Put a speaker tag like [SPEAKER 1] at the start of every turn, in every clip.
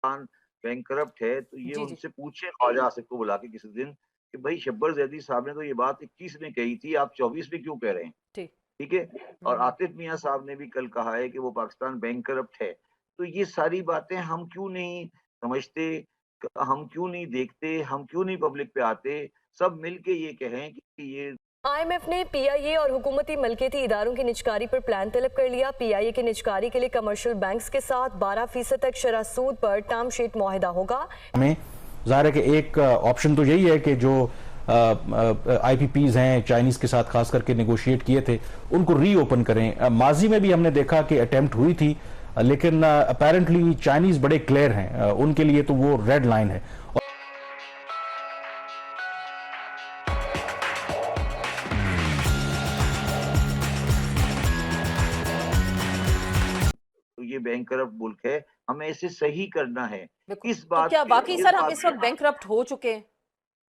[SPEAKER 1] Pakistan bankrupt है, तो ये
[SPEAKER 2] जी, जी।
[SPEAKER 1] उनसे पूछे ख्वाजा आसिफ को बुला के किसी दिन कि भाई शब्बर ज़ैदी साहब ने तो ये बात 21 में कही थी, आप 24 में क्यों कह रहे हैं?
[SPEAKER 2] ठीक।
[SPEAKER 1] ठीक है?
[SPEAKER 2] हुँ,
[SPEAKER 1] और
[SPEAKER 2] हुँ।
[SPEAKER 1] आतिफ मियाँ साहब ने भी कल कहा है कि वो पाकिस्तान बैंकरप्ट है। तो ये सारी बातें हम क्यों नहीं समझते, हम क्यों नहीं देखते, हम क्यों नहीं पब्लिक पे आते, सब मिल के ये कहें कि ये
[SPEAKER 3] आईएमएफ ने पीआईए और हुकूमती मलकियती इदारों की निजकारी पर प्लान तलब कर लिया। पीआईए की निजकारी के लिए कमर्शियल बैंक्स के साथ 12% तक शरह सूद पर टर्म शीट मुआहिदा होगा।
[SPEAKER 4] हमें ज़ाहिर है कि एक ऑप्शन तो यही है कि जो आईपीपीज हैं चाइनीज़ के साथ खास करके नेगोशिएट किए थे उनको रीओपन करें। माजी में भी हमने देखा कि अटेम्प्ट हुई थी, लेकिन अपेरेंटली चाइनीज़ बड़े क्लियर हैं, उनके लिए तो वो रेड लाइन है।
[SPEAKER 1] तो ये बैंकरप्ट मुल्क है, हमें इसे सही करना है।
[SPEAKER 2] बिल्कुल। तो क्या वाक़ई
[SPEAKER 1] इस
[SPEAKER 2] सर हम
[SPEAKER 1] बात
[SPEAKER 2] इस
[SPEAKER 1] पे
[SPEAKER 2] वक़्त बैंकरप्ट हो चुके हैं?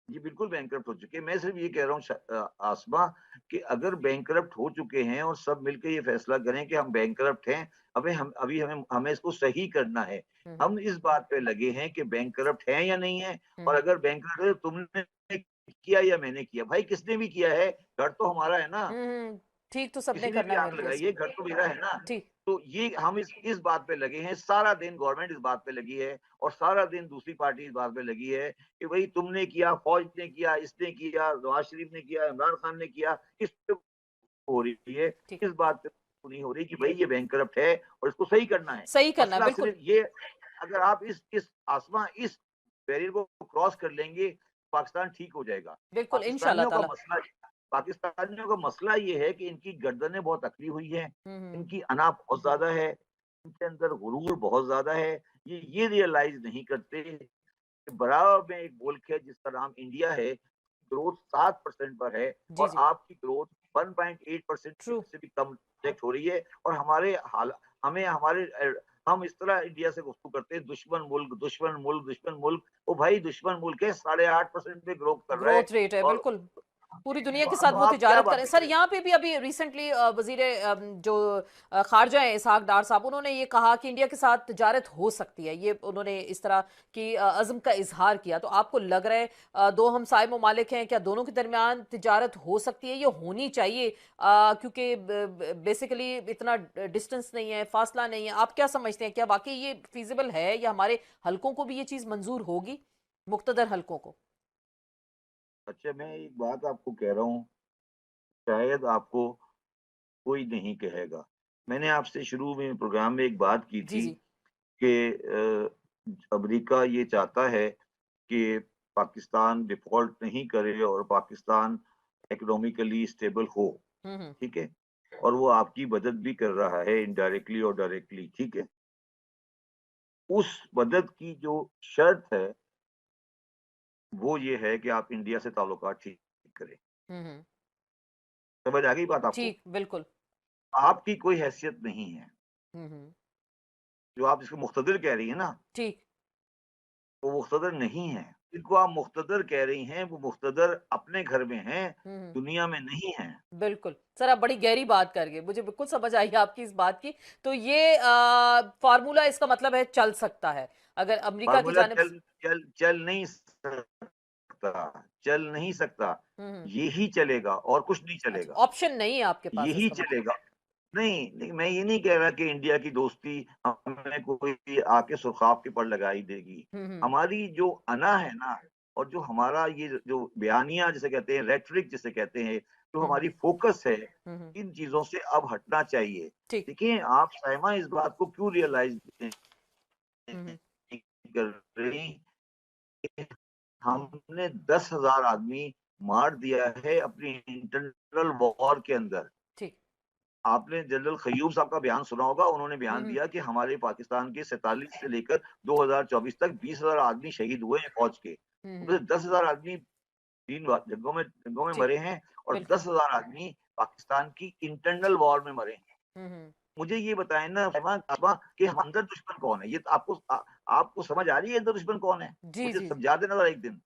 [SPEAKER 1] जी, बिल्कुल बैंकरप्ट हो चुके हैं। मैं सिर्फ़ ये कह रहा हूँ आसमा कि अगर बैंकरप्ट हो चुके हैं और सब मिलके ये फैसला करें कि हम बैंकरप्ट हैं, अभी हमें हमें इसको सही करना है।
[SPEAKER 2] हुँ, हुँ।
[SPEAKER 1] हम इस बात पे लगे हैं कि बैंकरप्ट हैं या नहीं है,
[SPEAKER 2] हुँ,
[SPEAKER 1] और
[SPEAKER 2] हुँ।
[SPEAKER 1] अगर बैंकरप्ट है तो तुमने किया या मैंने किया। भाई किसने भी किया है, घर तो हमारा है ना।
[SPEAKER 2] हुँ, हुँ। ठीक तो सबने
[SPEAKER 1] किसी ने भी
[SPEAKER 2] करना है
[SPEAKER 1] आग
[SPEAKER 2] मिलके
[SPEAKER 1] लगाई है,
[SPEAKER 2] इसमें।
[SPEAKER 1] घर तो मेरा है ना।
[SPEAKER 2] ठीक।
[SPEAKER 1] तो ये हम इस बात पे लगे हैं, सारा दिन गवर्नमेंट इस बात पे लगी है और सारा दिन दूसरी पार्टी इस बात पे लगी है कि भई तुमने किया, फौज ने किया, इसने किया, नवाज शरीफ ने किया, इमरान खान ने किया, किस पे हो रही है,
[SPEAKER 2] ठीक।
[SPEAKER 1] इस बात पे नहीं हो रही कि भई ये बैंकरप्ट है और इसको सही करना है।
[SPEAKER 2] सही करना है,
[SPEAKER 1] मसला
[SPEAKER 2] बिल्कुल।
[SPEAKER 1] सिर्फ ये, अगर आप इस बैरियर को क्रॉस कर लेंगे, पाकिस्तान ठीक हो जाएगा।
[SPEAKER 2] बिल्कुल, इंशाअल्लाह
[SPEAKER 1] पाकिस्तानियों का
[SPEAKER 2] ताला।
[SPEAKER 1] मसला पाकिस्तानियों का मसला ये है कि इनकी गर्दनें बहुत अकड़ी हुई हैं,
[SPEAKER 2] हुँ, हुँ।
[SPEAKER 1] इनकी अना बहुत ज़्यादा है, इनके अंदर गुरूर बहुत ज़्यादा है। ये रियलाइज़ नहीं करते कि बराबर में एक मुल्क है जिसका नाम इंडिया है, ग्रोथ 7% पर है
[SPEAKER 2] जी,
[SPEAKER 1] और
[SPEAKER 2] जी।
[SPEAKER 1] आपकी ग्रोथ 1.8%
[SPEAKER 2] ट्रू।
[SPEAKER 1] से भी कम प्रोजेक्ट हो रही है, और हम इस तरह इंडिया से गुफ्तगू करते हैं, दुश्मन मुल्क, दुश्मन मुल्क, दुश्मन मुल्क। ओ भाई दुश्मन मुल्क है, 8.5% पे ग्रोथ कर रहा है।
[SPEAKER 2] ग्रोथ रेट है,
[SPEAKER 1] और
[SPEAKER 2] बिल्कुल। पूरी दुनिया के
[SPEAKER 1] तो
[SPEAKER 2] साथ वो
[SPEAKER 1] आप क्या
[SPEAKER 2] तिजारत करें।
[SPEAKER 1] बातें
[SPEAKER 2] सर
[SPEAKER 1] करें?
[SPEAKER 2] यहाँ पे भी अभी रिसेंटली वज़ीर जो ख़ारजा हैं इसहाक डार साहब, उन्होंने ये कहा कि इंडिया के साथ तिजारत हो सकती है। ये उन्होंने इस तरह की अज़्म का इज़हार किया। तो आपको लग रहा है दो हमसाए ममालिक हैं, क्या दोनों के दरमियान तिजारत हो सकती है? ये होनी चाहिए क्योंकि बेसिकली इतना डिस्टेंस नहीं है, फासला नहीं है। आप क्या समझते हैं? क्या वाक़ई ये फ़ीज़िबल है या हमारे हलकों को भी ये चीज़ मंज़ूर होगी? मुक़्तदर हलकों को?
[SPEAKER 1] अच्छा, मैं एक बात आपको कह रहा हूँ, शायद आपको कोई नहीं कहेगा। मैंने आपसे शुरू में प्रोग्राम में एक बात की
[SPEAKER 2] जी,
[SPEAKER 1] थी
[SPEAKER 2] जी।
[SPEAKER 1] कि अमेरिका ये चाहता है कि पाकिस्तान डिफ़ॉल्ट नहीं करे और पाकिस्तान इकोनॉमिकली स्टेबल हो,
[SPEAKER 2] हुँ, हुँ।
[SPEAKER 1] ठीक है? और वो आपकी मदद भी कर रहा है इनडायरेक्टली और डायरेक्टली, ठीक है? उस मदद की जो शर्त है, वो ये है कि आप इंडिया से ताल्लुकात ठीक करें।
[SPEAKER 2] हुँ, हुँ।
[SPEAKER 1] समझ आ गई बात आपको?
[SPEAKER 2] ठीक, बिल्कुल।
[SPEAKER 1] आपकी कोई हैसियत नहीं है।
[SPEAKER 2] हुँ, हुँ।
[SPEAKER 1] जो आप जिसको मुक़्तदिर कह रही हैं ना,
[SPEAKER 2] ठीक।
[SPEAKER 1] वो मुक़्तदिर नहीं है। जिनको आप मुक़्तदिर कह रही हैं, वो मुक़्तदिर अपने घर में हैं,
[SPEAKER 2] हुँ, हुँ।
[SPEAKER 1] दुनिया में नहीं हैं।
[SPEAKER 2] बिल्कुल। सर आप बड़ी गहरी बात कर गए, मुझे बिल्कुल समझ आई है आपकी इस बात की। तो ये फ़ॉर्मूला इसका मतलब है चल सकता है, अगर अमेरिका की
[SPEAKER 1] फ़ॉर्मूला
[SPEAKER 2] जानिब
[SPEAKER 1] चल
[SPEAKER 2] से
[SPEAKER 1] चल चल नहीं सकता, चल नहीं सकता।
[SPEAKER 2] हुँ, हुँ।
[SPEAKER 1] यही चलेगा और कुछ नहीं
[SPEAKER 2] अच्छा,
[SPEAKER 1] चलेगा।
[SPEAKER 2] ऑप्शन नहीं है आपके पास
[SPEAKER 1] यही
[SPEAKER 2] इसका मतलब।
[SPEAKER 1] चलेगा। नहीं, नहीं, मैं ये नहीं कह रहा कि इंडिया की दोस्ती हमें कोई आके सुरख़ाव के पर लगाई देगी।
[SPEAKER 2] हुँ, हुँ।
[SPEAKER 1] हमारी जो अना है ना, और जो हमारा ये जो बयानिया जिसे कहते हैं, रेटरिक जिसे कहते हैं, जो
[SPEAKER 2] हुँ, हुँ।
[SPEAKER 1] हमारी फ़ोकस है,
[SPEAKER 2] हुँ, हुँ।
[SPEAKER 1] इन चीज़ों से अब हटना चाहिए।
[SPEAKER 2] ठीक।
[SPEAKER 1] देखिए, आप साइमा इस बात को क्यों रियलाइज़
[SPEAKER 2] हुँ, हुँ।
[SPEAKER 1] नहीं कर रही कि हमने 10,000 आदमी मार दिया है अपनी इंटरनल वॉर के अंदर।
[SPEAKER 2] ठीक।
[SPEAKER 1] आपने जनरल ख़य्यूम साहब का बयान सुना होगा, उन्होंने
[SPEAKER 2] हुँ,
[SPEAKER 1] बयान
[SPEAKER 2] हुँ।
[SPEAKER 1] दिया कि हमारे पाकिस्तान के 47 से लेकर 2024 तक 20,000 आदमी शहीद हुए हैं फ़ौज के।
[SPEAKER 2] हुँ,
[SPEAKER 1] उसमें
[SPEAKER 2] हुँ।
[SPEAKER 1] से 10,000 आदमी 3 बार जंगों में
[SPEAKER 2] ठीक,
[SPEAKER 1] मरे हैं और
[SPEAKER 2] बिल्कुल।
[SPEAKER 1] 10,000 आदमी पाकिस्तान की इंटरनल वॉर में मरे हैं।
[SPEAKER 2] हुँ, हुँ।
[SPEAKER 1] मुझे ये बताएँ ना साहिबा कि हम अंदर दुश्मन कौन है? ये तो आपको समझ आ रही है अंदर दुश्मन कौन है?
[SPEAKER 2] जी,
[SPEAKER 1] मुझे
[SPEAKER 2] जी, जी।
[SPEAKER 1] समझा देना ज़रा एक दिन।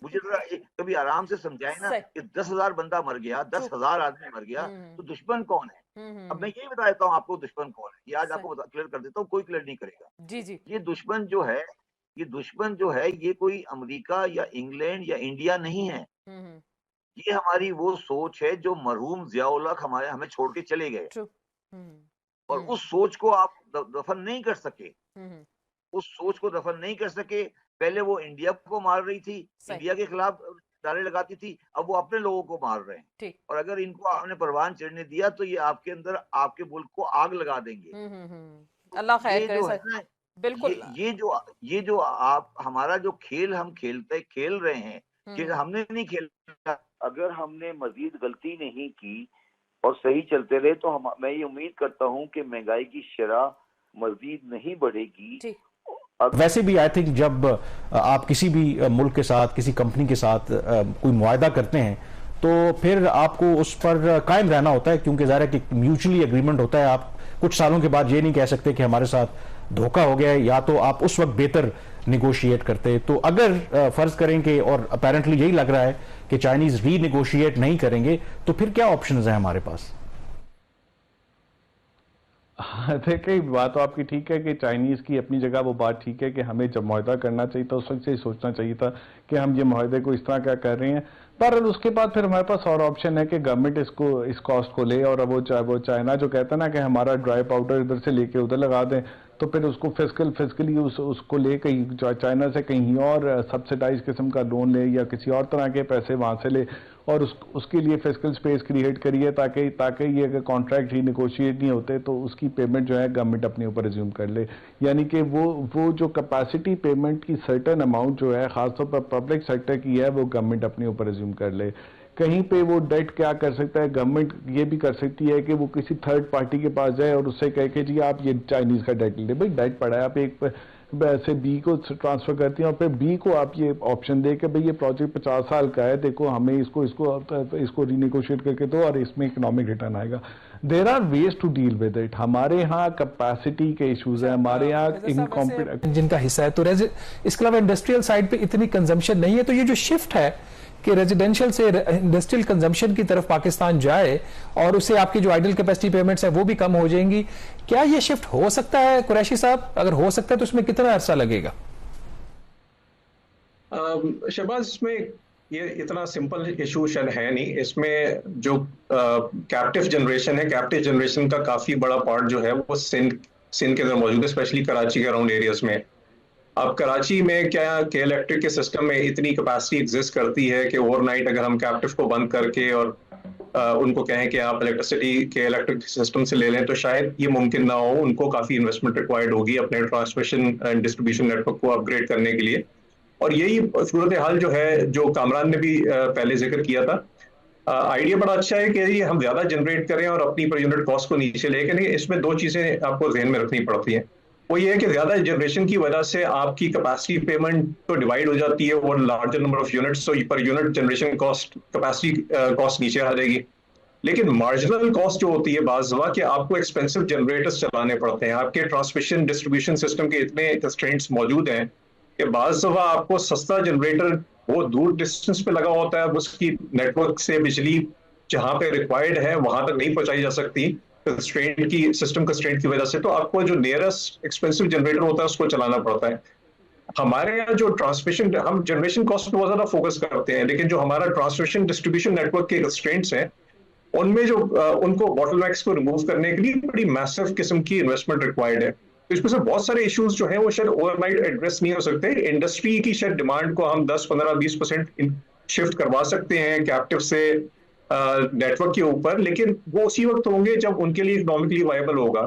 [SPEAKER 1] मुझे ज़रा कभी आराम से समझाएँ ना
[SPEAKER 2] सही
[SPEAKER 1] कि 10,000 बंदा मर गया,
[SPEAKER 2] ट्रू।
[SPEAKER 1] 10,000 आदमी मर गया,
[SPEAKER 2] हुँ, हुँ।
[SPEAKER 1] तो दुश्मन कौन है? अब मैं यही बता देता हूँ आपको दुश्मन कौन है, ये आज आपको क्लियर कर देता हूँ, कोई क्लियर नहीं करेगा।
[SPEAKER 2] जी जी।
[SPEAKER 1] ये दुश्मन जो है ये कोई अमेरिका या इंग्लैंड या इंडिया नहीं है। ये हमारी वो सोच है जो मरहूम ज़िया-उल हक हमें छोड़ के चले गए, और उस सोच को आप दफन नहीं कर सके। उस सोच को दफन नहीं कर सके। पहले वो इंडिया को मार रही थी, इंडिया के खिलाफ नारे लगाती थी, अब वो अपने लोगों को मार रहे हैं। और अगर इनको आपने परवान चढ़ने दिया तो ये आपके अंदर, आपके मुल्क को आग लगा देंगे।
[SPEAKER 2] अल्लाह खैर करे
[SPEAKER 1] सर।
[SPEAKER 2] बिल्कुल।
[SPEAKER 1] ये जो आप हमारा जो खेल हम खेल रहे हैं, कि हमने नहीं खेला। अगर हमने मजीद गलती नहीं की और सही चलते रहे तो मैं ये उम्मीद करता हूँ कि महंगाई की शरह मजीद नहीं बढ़ेगी।
[SPEAKER 4] वैसे भी आई थिंक जब आप किसी भी मुल्क के साथ, किसी कंपनी के साथ कोई मुआहदा करते हैं तो फिर आपको उस पर कायम रहना होता है, क्योंकि ज़ाहिर है कि म्यूचुअली एग्रीमेंट होता है। आप कुछ सालों के बाद ये नहीं कह सकते कि हमारे साथ धोखा हो गया है, या तो आप उस वक्त बेहतर निगोशिएट करते। तो अगर फर्ज करें कि, और अपेरेंटली यही लग रहा है कि चाइनीज रीनिगोशिएट नहीं करेंगे, तो फिर क्या ऑप्शंस हैं हमारे पास?
[SPEAKER 5] देखिए, बात तो आपकी ठीक है कि चाइनीज की अपनी जगह वो बात ठीक है कि हमें जब मुआहदा करना चाहिए था उस वक्त से ही सोचना चाहिए था कि हम ये मुआहदे को इस तरह क्या कर रहे हैं। पर उसके बाद फिर हमारे पास और ऑप्शन है कि गवर्नमेंट इस कॉस्ट को ले, और वो चाइना जो कहता है ना कि हमारा ड्राई पाउडर इधर से लेके उधर लगा दें, तो फिर उसको फिजिकली उसको ले कहीं चाइना से कहीं और सब्सिडाइज किस्म का लोन ले या किसी और तरह के पैसे वहाँ से ले, और उसके लिए फिजिकल स्पेस क्रिएट करिए ताकि ये अगर कॉन्ट्रैक्ट ही निगोशिएट नहीं होते तो उसकी पेमेंट जो है गवर्नमेंट अपने ऊपर रिज्यूम कर ले। यानी कि वो जो कैपेसिटी पेमेंट की सर्टेन अमाउंट जो है खासतौर पर पब्लिक सेक्टर की है वो गवर्नमेंट अपने ऊपर रिज्यूम कर ले। कहीं पे वो डेट क्या कर सकता है, गवर्नमेंट ये भी कर सकती है कि वो किसी थर्ड पार्टी के पास जाए और उससे कहे कि जी आप ये चाइनीज का डेट ले, भाई डेट पड़ा है, आप एक से बी को ट्रांसफर करती हैं और फिर बी को आप ये ऑप्शन दे के भाई ये प्रोजेक्ट 50 साल का है, देखो हमें इसको रीनेगोशिएट करके दो और इसमें इकोनॉमिक रिटर्न आएगा। There are ways to deal with it. हमारे यहाँ कैपेसिटी के इश्यूज है, हमारे यहाँ इनकॉम्पिटेंट
[SPEAKER 6] जिनका हिस्सा है, तो इसके अलावा इंडस्ट्रियल साइड पे इतनी कंजम्पशन नहीं है। तो ये जो शिफ्ट है कि रेजिडेंशियल से इंडस्ट्रियल कंजम्पशन की तरफ पाकिस्तान जाए और उससे आपकी जो आइडल कैपेसिटी पेमेंट्स है वो भी कम हो जाएंगी, क्या ये शिफ्ट हो सकता है कुरैशी साहब? अगर हो सकता है तो इसमें कितना अरसा लगेगा?
[SPEAKER 7] शहबाज, इसमें ये इतना सिंपल इशू शायद है नहीं। इसमें जो कैप्टिव जनरेशन है, कैप्टिव जनरेशन का काफी बड़ा पार्ट जो है वो सिंध के अंदर मौजूद है, स्पेशली कराची के अराउंड एरियाज में। अब कराची में क्या के इलेक्ट्रिक के सिस्टम में इतनी कैपेसिटी एग्जिस्ट करती है कि ओवरनाइट अगर हम कैप्टिव को बंद करके और उनको कहें कि आप इलेक्ट्रिसिटी के इलेक्ट्रिक सिस्टम से ले लें तो शायद ये मुमकिन ना हो। उनको काफ़ी इन्वेस्टमेंट रिक्वायर्ड होगी अपने ट्रांसमिशन एंड डिस्ट्रीब्यूशन नेटवर्क को अपग्रेड करने के लिए। और यही सूरत हाल जो है, जो कामरान ने भी पहले जिक्र किया था, आइडिया बड़ा अच्छा है कि हम ज़्यादा जनरेट करें और अपनी पर यूनिट कॉस्ट को नीचे लेकिन इसमें दो चीज़ें आपको जहन में रखनी पड़ती हैं। वो ये है कि ज़्यादा जनरेशन की वजह से आपकी कैपेसिटी पेमेंट तो डिवाइड हो जाती है और लार्जर नंबर ऑफ यूनिट्स, तो per unit generation cost, capacity cost नीचे आ जाएगी। लेकिन मार्जिनल कॉस्ट जो होती है बाज़ दफ़ा कि आपको एक्सपेंसिव जनरेटर्स चलाने पड़ते हैं, आपके ट्रांसमिशन डिस्ट्रीब्यूशन सिस्टम के इतने कंस्ट्रेंट्स मौजूद हैं कि बाज़ दफ़ा आपको सस्ता जनरेटर वो दूर डिस्टेंस पे लगा होता है, उसकी नेटवर्क से बिजली जहाँ पे रिक्वायर्ड है वहां तक नहीं पहुंचाई जा सकती कंस्ट्रेंट की, सिस्टम कंस्ट्रेंट की वजह से। तो आपको जो नियरेस्ट एक्सपेंसिव जनरेटर होता है उसको चलाना पड़ता है। हमारे यहाँ जो ट्रांसमिशन, हम जनरेशन कॉस्ट पे बहुत ज्यादा फोकस करते हैं, लेकिन जो हमारा ट्रांसमिशन डिस्ट्रीब्यूशन नेटवर्क के कंस्ट्रेंट्स हैं उनमें जो उनको बॉटलनेक्स को रिमूव करने के लिए बड़ी मैसिव किस्म की इन्वेस्टमेंट रिक्वायर्ड है। तो इसमें से बहुत सारे इश्यूज जो है वो शायद ओवरनाइट एड्रेस नहीं हो सकते। इंडस्ट्री की शायद डिमांड को हम 10-15-20% शिफ्ट करवा सकते हैं कैप्टिव से नेटवर्क के ऊपर, लेकिन वो उसी वक्त होंगे जब उनके लिए इकोनॉमिकली वायबल होगा।